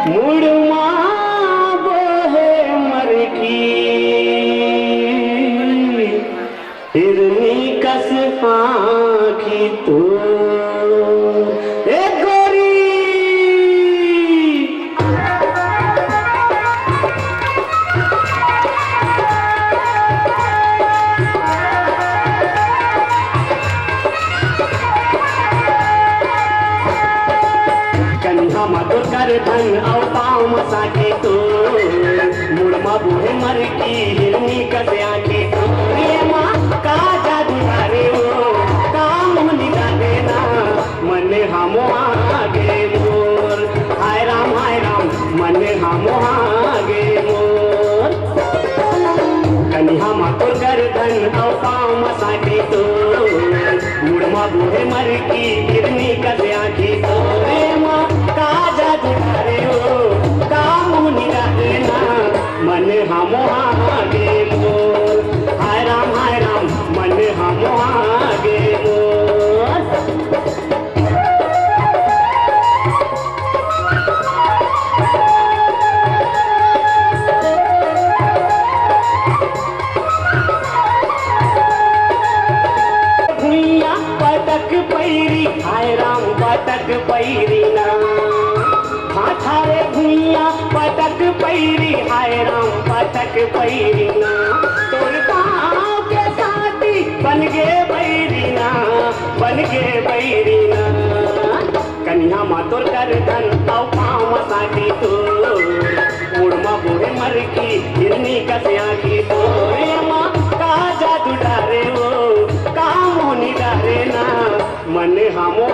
मुड़मा बोहे मरकी हिरनी कस आँखी तो ए गोरी कन्हा मधुर कर धन और पाँव मसाके तो मुड़मा बोहे मरकी हिरनी कस आँखी तो ये माँ का जादू रे वो काम निकाले ना मन हमो आगे मोर हाय राम मन हमो आगे मोर कन्हा मधुर कर धन और पाँव मसाके तो मुड़मा बोहे मरकी हिरनी कस आँखी तो रे माँ का जादू रे वो काम निकाले ना मन हमो आगे मोर हाय राम मन हमो आगे मोर भुइया पटक पैरी हाय राम पटक पैरी ना माथा रे भुइया पटक पैरी हाय राम पटक पैरी ना तोर गाँव के साथी बन गे बैरी ना कन्या मा तोर कर धन औ पाँव मसाकी तो उड़मा बोहे मरकी हिरनी कस आँखी तो रे माँ का जादू डारे वो काम होनी डारे ना मन हमो